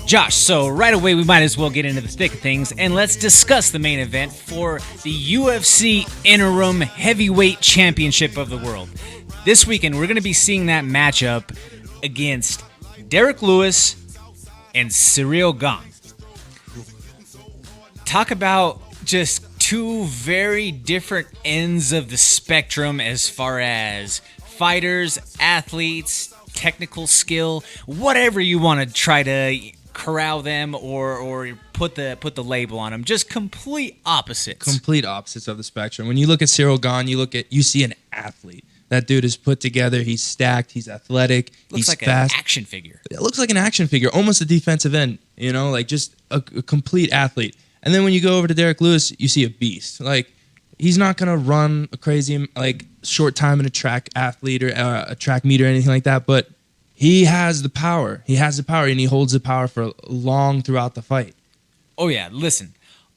Josh, so right away we might as well get into the thick of things, and let's discuss the main event for the UFC Interim Heavyweight Championship of the World. This weekend, we're going to be seeing that matchup against Derek Lewis and Ciryl Gane. Talk about just two very different ends of the spectrum as far as fighters, athletes, technical skill, whatever you want to try to corral them or put the label on them. Just complete opposites. Complete opposites of the spectrum. When you look at Ciryl Gane, you see an athlete. That dude is put together. He's stacked. He's athletic. Looks he's like fast. An action figure. It looks like an action figure, almost a defensive end. Like just a complete athlete. And then when you go over to Derek Lewis, you see a beast. Like he's not gonna run a crazy short time in a track athlete or a track meet or anything like that, but he has the power. He has the power, and he holds the power for long throughout the fight. Oh, yeah. Listen,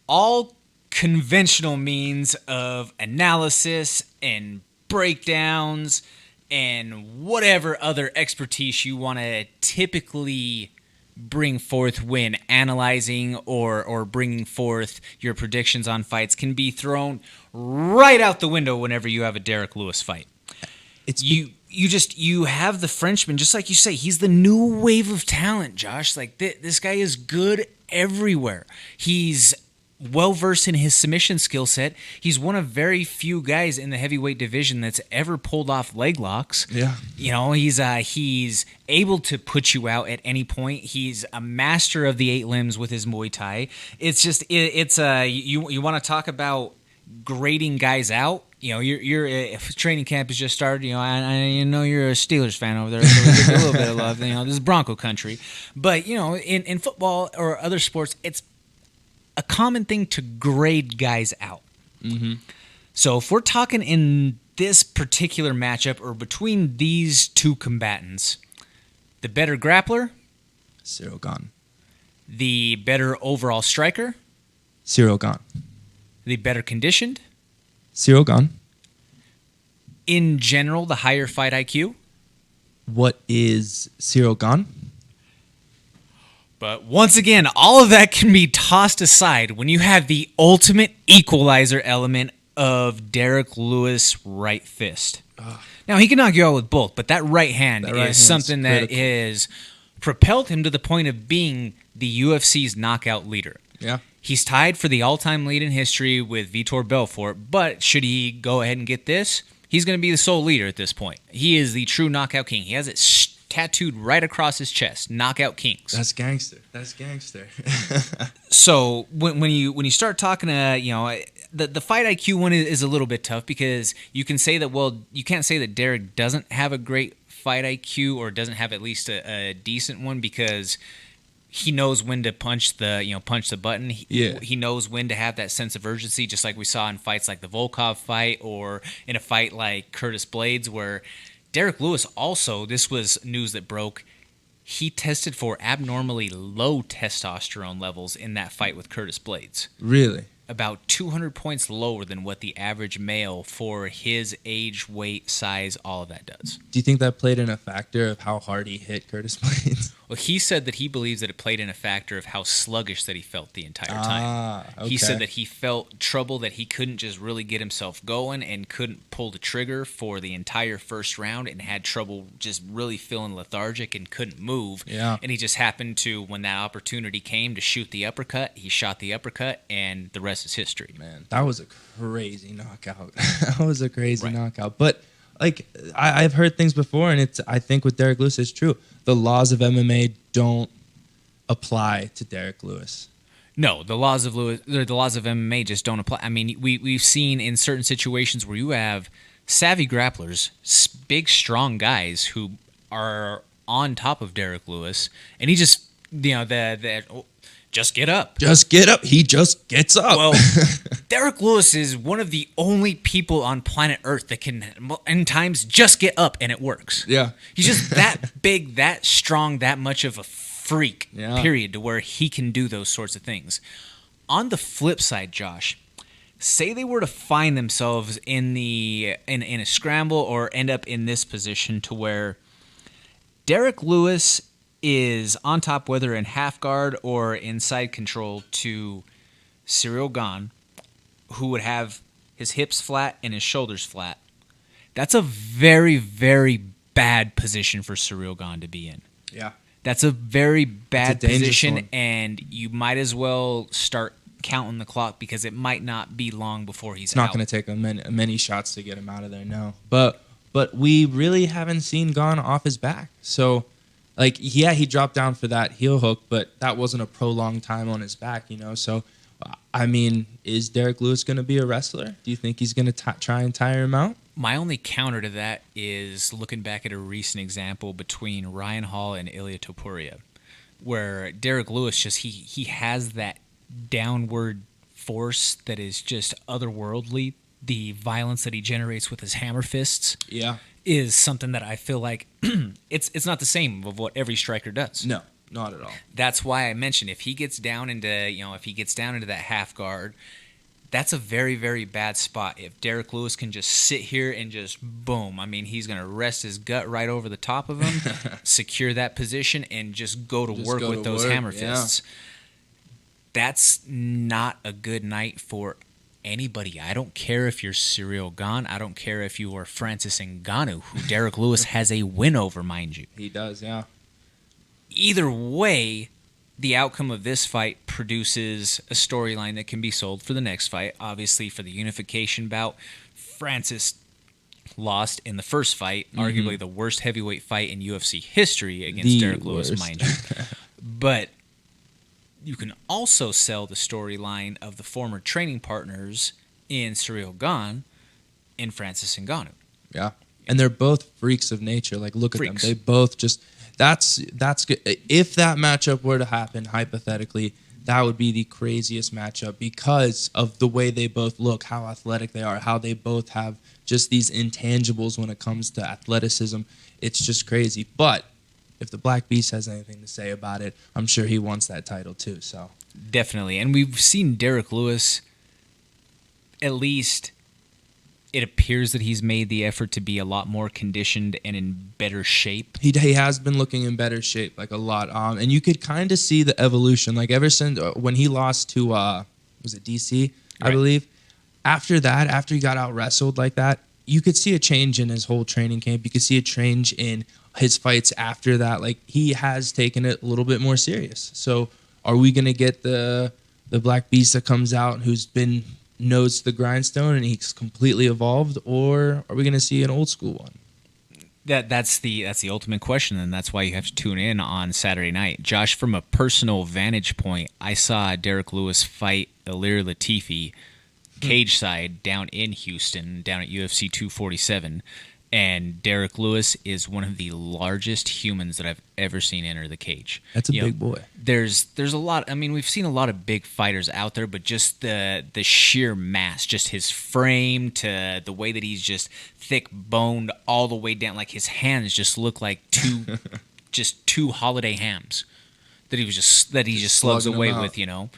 all conventional means of analysis and breakdowns and whatever other expertise you want to typically bring forth when analyzing or bringing forth your predictions on fights can be thrown right out the window whenever you have a Derek Lewis fight. You have the Frenchman, just like you say, he's the new wave of talent, Josh. Like this guy is good everywhere. He's well-versed in his submission skill set. He's one of very few guys in the heavyweight division that's ever pulled off leg locks. Yeah. He's able to put you out at any point. He's a master of the 8 limbs with his Muay Thai. It's just, you want to talk about grading guys out. Your training camp has just started. I know you're a Steelers fan over there, so we give you a little bit of love. This is Bronco country, but in football or other sports, it's a common thing to grade guys out. Mm-hmm. So if we're talking in this particular matchup or between these two combatants, the better grappler, Ciryl Gane. The better overall striker, Ciryl Gane. The better conditioned, Ciryl Gane. In general, the higher fight IQ. What is Ciryl Gane? But once again, all of that can be tossed aside when you have the ultimate equalizer element of Derek Lewis' right fist. Ugh. Now, he can knock you out with both, but that right hand is something that has propelled him to the point of being the UFC's knockout leader. Yeah. He's tied for the all-time lead in history with Vitor Belfort, but should he go ahead and get this, he's going to be the sole leader at this point. He is the true knockout king. He has it tattooed right across his chest. Knockout Kings. That's gangster. So when you start talking to the fight IQ one is a little bit tough because you can say that you can't say that Derek doesn't have a great fight IQ or doesn't have at least a decent one because he knows when to punch the button. He knows when to have that sense of urgency, just like we saw in fights like the Volkov fight or in a fight like Curtis Blades where Derek Lewis also, this was news that broke, he tested for abnormally low testosterone levels in that fight with Curtis Blades. Really? About 200 points lower than what the average male for his age, weight, size, all of that does. Do you think that played in a factor of how hard he hit Curtis Blades? Well, he said that he believes that it played in a factor of how sluggish that he felt the entire time. Okay. He said that he felt trouble, that he couldn't just really get himself going and couldn't pull the trigger for the entire first round and had trouble just really feeling lethargic and couldn't move. Yeah. And he just happened to, when that opportunity came to shoot the uppercut, he shot the uppercut and the rest is history. Man, that was a crazy knockout. Knockout. But I've heard things before, and I think with Derek Lewis it's true. The laws of MMA don't apply to Derek Lewis. No, the laws of MMA just don't apply. I mean, we've seen in certain situations where you have savvy grapplers, big, strong guys who are on top of Derek Lewis, and he just, just get up. Just get up. He just gets up. Well, Derek Lewis is one of the only people on planet Earth that can, in times, just get up and it works. Yeah. He's just that big, that strong, that much of a freak, period, to where he can do those sorts of things. On the flip side, Josh, say they were to find themselves in a scramble or end up in this position to where Derek Lewis is on top, whether in half guard or inside control, to Cyril Gane, who would have his hips flat and his shoulders flat. That's a very, very bad position for Cyril Gane to be in. Yeah. That's a very bad position, one. and you might as well start counting the clock because it might not be long before he's It's not out. going to take many shots to get him out of there, no. But we really haven't seen Gane off his back. So, like, yeah, he dropped down for that heel hook, but that wasn't a prolonged time on his back, you know. So, I mean, is Derek Lewis going to be a wrestler? Do you think he's going to try and tire him out? My only counter to that is looking back at a recent example between Ryan Hall and Ilya Topuria, where Derek Lewis he has that downward force that is just otherworldly. The violence that he generates with his hammer fists is something that I feel like it's not the same of what every striker does. No, not at all. That's why I mentioned if he gets down into that half guard, that's a very, very bad spot. If Derek Lewis can just sit here and just boom, I mean, he's going to rest his gut right over the top of him, secure that position, and just go to work with those hammer fists. That's not a good night for anybody. I don't care if you're Cyril Gane. I don't care if you are Francis Ngannou, who Derek Lewis has a win over, mind you. He does, yeah. Either way, the outcome of this fight produces a storyline that can be sold for the next fight. Obviously, for the unification bout, Francis lost in the first fight, arguably the worst heavyweight fight in UFC history against Derek Lewis, mind you. But you can also sell the storyline of the former training partners in Cyril Gane and Francis Ngannou. Yeah. And they're both freaks of nature. Like, look at them. They both just... That's good. If that matchup were to happen, hypothetically, that would be the craziest matchup because of the way they both look, how athletic they are, how they both have just these intangibles when it comes to athleticism. It's just crazy. But if the Black Beast has anything to say about it, I'm sure he wants that title too. So definitely. And we've seen Derek Lewis, at least it appears that he's made the effort to be a lot more conditioned and in better shape. He has been looking in better shape, like a lot. And you could kind of see the evolution, like ever since when he lost to, was it DC, I believe? After that, after he got out wrestled like that, you could see a change in his whole training camp. You could see a change in his fights after that. Like, he has taken it a little bit more serious. So are we going to get the Black Beast that comes out who's been nose to the grindstone and he's completely evolved, or are we going to see an old school one? That's the ultimate question, and that's why you have to tune in on Saturday night. Josh, from a personal vantage point, I saw Derek Lewis fight Ilir Latifi cage side down in Houston, down at UFC 247, and Derek Lewis is one of the largest humans that I've ever seen enter the cage. That's a big boy. There's a lot. I mean, we've seen a lot of big fighters out there, but just the sheer mass, just his frame to the way that he's just thick boned all the way down, like his hands just look like two holiday hams that he just slugs away with, you know.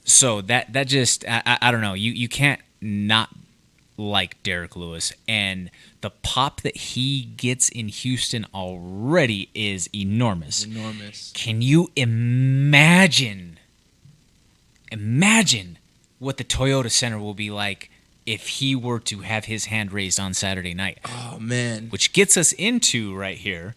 So that just I don't know. You can't not like Derek Lewis, and the pop that he gets in Houston already is enormous. Can you imagine what the Toyota Center will be like if he were to have his hand raised on Saturday night? Oh, man. Which gets us into right here.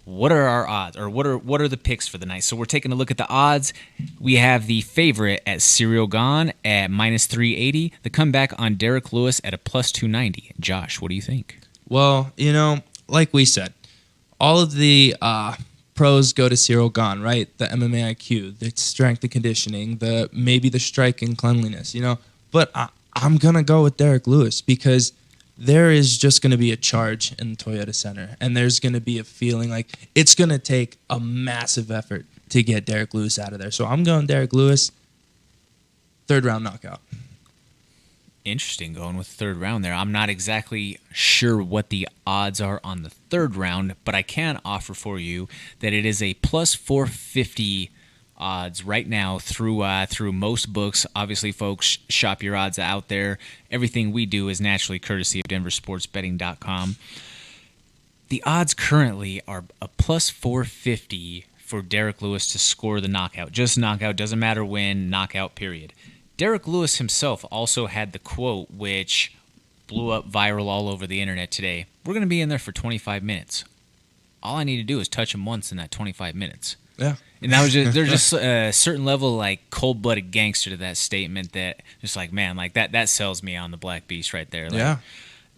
What are our odds, or what are the picks for the night? So we're taking a look at the odds. We have the favorite at Cyril Gane at -380. The comeback on Derek Lewis at a +290. Josh, what do you think? Well, you know, like we said, all of the pros go to Cyril Gane, right? The MMA IQ, the strength and conditioning, maybe the strike and cleanliness, you know. But I'm gonna go with Derek Lewis because there is just going to be a charge in the Toyota Center, and there's going to be a feeling like it's going to take a massive effort to get Derek Lewis out of there. So I'm going Derek Lewis, third round knockout. Interesting, going with the third round there. I'm not exactly sure what the odds are on the third round, but I can offer for you that it is a +450 odds right now through most books. Obviously, folks, shop your odds out there. Everything we do is naturally courtesy of DenverSportsBetting.com. The odds currently are a plus 450 for Derek Lewis to score the knockout. Just knockout, doesn't matter when, knockout, period. Derek Lewis himself also had the quote, which blew up viral all over the internet today. We're going to be in there for 25 minutes. All I need to do is touch him once in that 25 minutes. Yeah. And that was just, there's just a certain level of like cold-blooded gangster to that statement that just like, man, like that sells me on the Black Beast right there. Like, Yeah.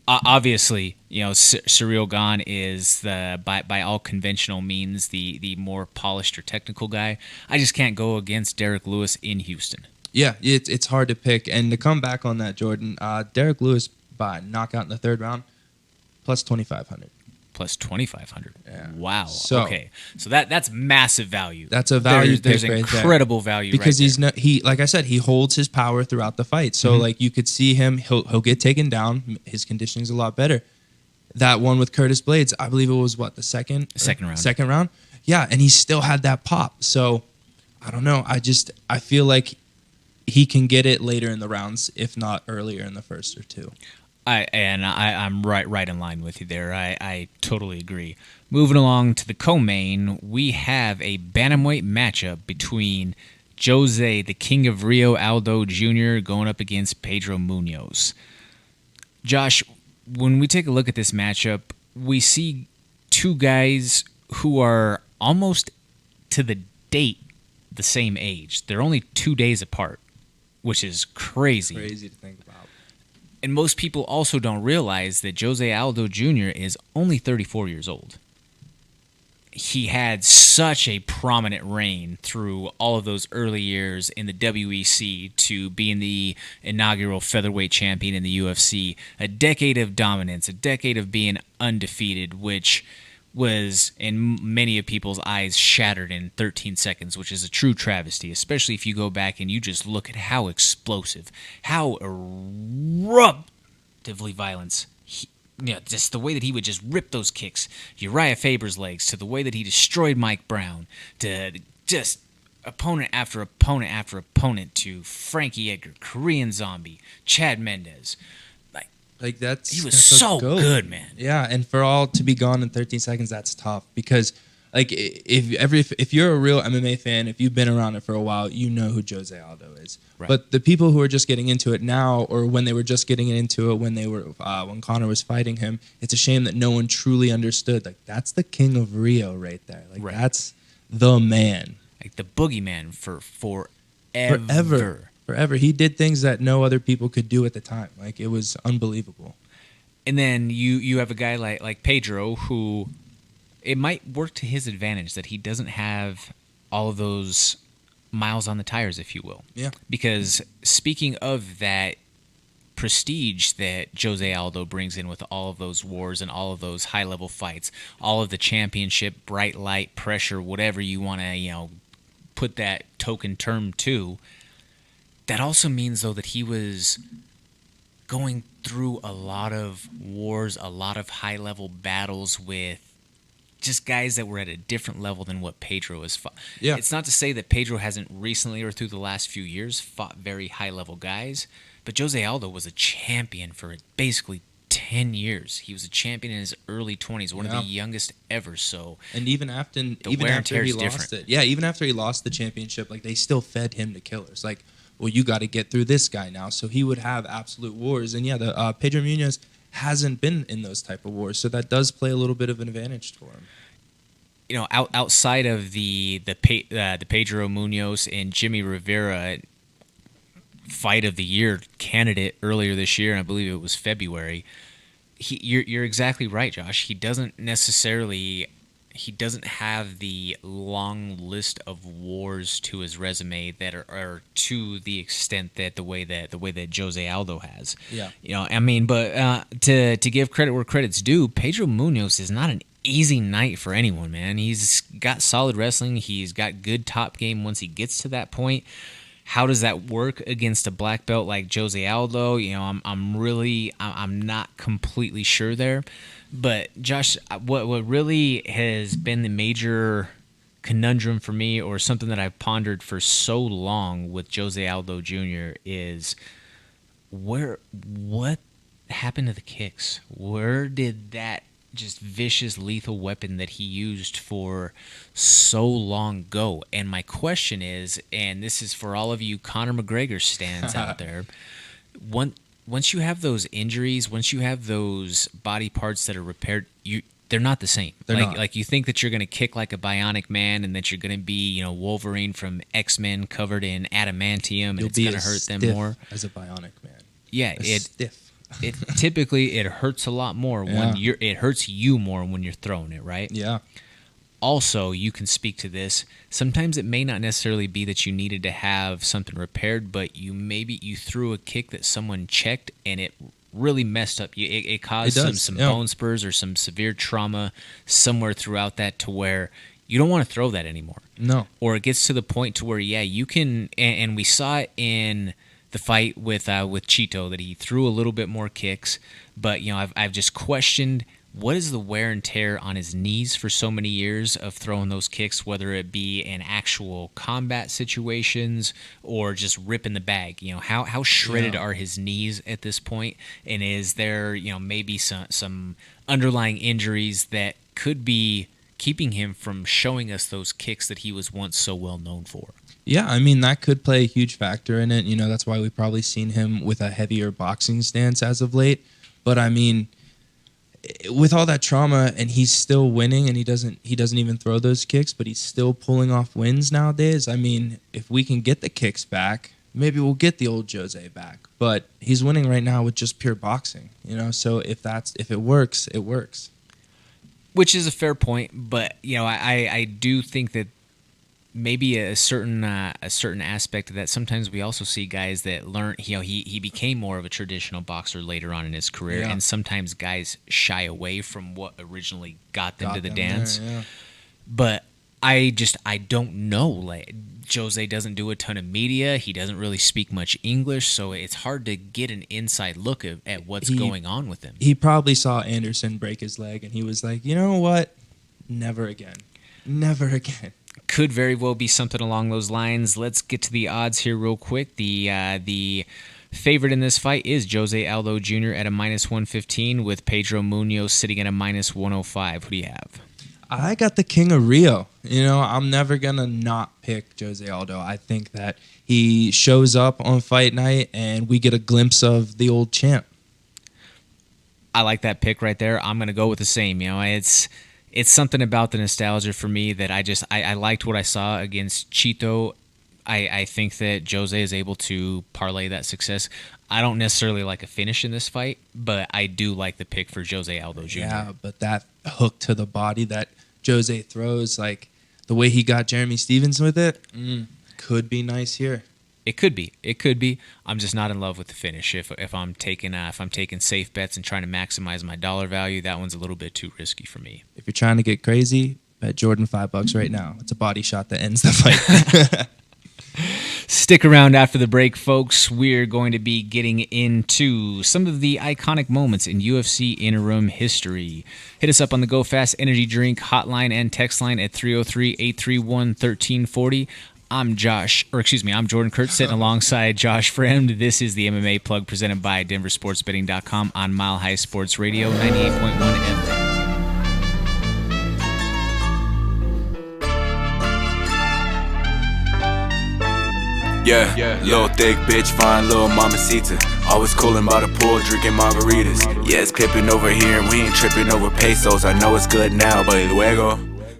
Obviously, Surreal Gone is by all conventional means the more polished or technical guy. I just can't go against Derek Lewis in Houston. Yeah, it's hard to pick. And to come back on that, Jordan, Derek Lewis by knockout in the third round, plus 2,500. Plus 2,500. Yeah. Wow. So, okay. So that's massive value. That's a value There's pick right incredible there. value because right he like I said, he holds his power throughout the fight. So like you could see him, he'll get taken down. His conditioning's a lot better. That one with Curtis Blades, I believe it was what, the second round. Second round. Yeah, and he still had that pop. So I don't know. I feel like he can get it later in the rounds, if not earlier in the first or two. I'm right in line with you there. I totally agree. Moving along to the co-main, we have a bantamweight matchup between Jose, the King of Rio, Aldo Jr. going up against Pedro Munoz. Josh, when we take a look at this matchup, we see two guys who are almost to the date the same age. They're only 2 days apart, which is crazy. Crazy to think about. And most people also don't realize that Jose Aldo Jr. is only 34 years old. He had such a prominent reign through all of those early years in the WEC to being the inaugural featherweight champion in the UFC. A decade of dominance, a decade of being undefeated, which was, in many of people's eyes, shattered in 13 seconds, which is a true travesty, especially if you go back and you just look at how explosive, how eruptively violent, just the way that he would just rip those kicks, Uriah Faber's legs, to the way that he destroyed Mike Brown, to just opponent after opponent after opponent, to Frankie Edgar, Korean Zombie, Chad Mendez. Like he was so good, man. Yeah, and for all to be gone in 13 seconds, that's tough because, like, if you're a real MMA fan, if you've been around it for a while, you know who Jose Aldo is. Right. But the people who are just getting into it now, or when they were just getting into it when Conor was fighting him, it's a shame that no one truly understood. Like, that's the King of Rio right there. Like, that's the man. Like the boogeyman for forever. Forever. He did things that no other people could do at the time. Like, it was unbelievable. And then you have a guy like Pedro who it might work to his advantage that he doesn't have all of those miles on the tires, if you will. Yeah. Because speaking of that prestige that Jose Aldo brings in with all of those wars and all of those high-level fights, all of the championship, bright light, pressure, whatever you want to, put that token term to, that also means, though, that he was going through a lot of wars, a lot of high-level battles with just guys that were at a different level than what Pedro has fought. Yeah. It's not to say that Pedro hasn't recently or through the last few years fought very high-level guys, but Jose Aldo was a champion for basically 10 years. He was a champion in his early 20s, one of the youngest ever. So, and even after he lost it, even after he lost the championship, like, they still fed him to killers. Like, well, you got to get through this guy now. So he would have absolute wars. And yeah, the Pedro Munoz hasn't been in those type of wars, so that does play a little bit of an advantage for him. Outside of the Pedro Munoz and Jimmy Rivera fight of the year candidate earlier this year, and I believe it was February, you're exactly right, Josh. He doesn't have the long list of wars to his resume that are to the extent that the way that Jose Aldo has. Yeah. But to give credit where credit's due, Pedro Munoz is not an easy night for anyone, man. He's got solid wrestling. He's got good top game once he gets to that point. How does that work against a black belt like Jose Aldo? I'm not completely sure there. But Josh, what really has been the major conundrum for me, or something that I've pondered for so long with Jose Aldo Jr. is what happened to the kicks? Where did that just vicious, lethal weapon that he used for so long ago. And my question is, and this is for all of you Conor McGregor stands out there, once you have those injuries, once you have those body parts that are repaired, they're not the same. They're not. Like you think that you're going to kick like a bionic man and that you're going to be, Wolverine from X-Men covered in adamantium, and it's going to hurt them more. As a bionic man. Yeah, stiff. It typically it hurts a lot more when it hurts you more when you're throwing it, right? Yeah. Also, you can speak to this. Sometimes it may not necessarily be that you needed to have something repaired, but you threw a kick that someone checked and it really messed up you. It caused some bone spurs or some severe trauma somewhere throughout that to where you don't want to throw that anymore. No. Or it gets to the point to where you can, and we saw it in the fight with Chito that he threw a little bit more kicks, but I've just questioned what is the wear and tear on his knees for so many years of throwing those kicks, whether it be in actual combat situations or just ripping the bag. How shredded are his knees at this point, and is there maybe some underlying injuries that could be keeping him from showing us those kicks that he was once so well known for? Yeah, I mean, that could play a huge factor in it. That's why we've probably seen him with a heavier boxing stance as of late. But I mean, with all that trauma, and he's still winning, and he doesn't even throw those kicks, but he's still pulling off wins nowadays. I mean, if we can get the kicks back, maybe we'll get the old Jose back. But he's winning right now with just pure boxing, So if it works, it works. Which is a fair point, but I do think that maybe a certain aspect of that. Sometimes we also see guys that learn. He became more of a traditional boxer later on in his career, and sometimes guys shy away from what originally got them to the dance. There, yeah. But I don't know. Like, Jose doesn't do a ton of media. He doesn't really speak much English, so it's hard to get an inside look at what's going on with him. He probably saw Anderson break his leg, and he was like, you know what? Never again. Never again. Could very well be something along those lines. Let's get to the odds here real quick. The favorite in this fight is Jose Aldo Jr. at a -115, with Pedro Munoz sitting at a -105. Who do you have? I got the King of Rio. I'm never going to not pick Jose Aldo. I think that he shows up on fight night and we get a glimpse of the old champ. I like that pick right there. I'm going to go with the same. It's something about the nostalgia for me that I liked what I saw against Chito. I think that Jose is able to parlay that success. I don't necessarily like a finish in this fight, but I do like the pick for Jose Aldo Jr. Yeah, but that hook to the body that Jose throws, like the way he got Jeremy Stevens with it, could be nice here. It could be. I'm just not in love with the finish. If I'm taking safe bets and trying to maximize my dollar value, that one's a little bit too risky for me. If you're trying to get crazy, bet Jordan $5 right now. It's a body shot that ends the fight. Stick around after the break, folks. We're going to be getting into some of the iconic moments in UFC interim history. Hit us up on the Go Fast Energy Drink hotline and text line at 303-831-1340. I'm Jordan Kurtz, sitting alongside Josh Fremd. This is the MMA Plug presented by DenverSportsBetting.com on Mile High Sports Radio, 98.1 FM. Yeah, little thick bitch, fine little mamacita. Always coolin' by the pool, drinking margaritas. Yeah, it's pippin' over here, and we ain't trippin' over pesos. I know it's good now, but luego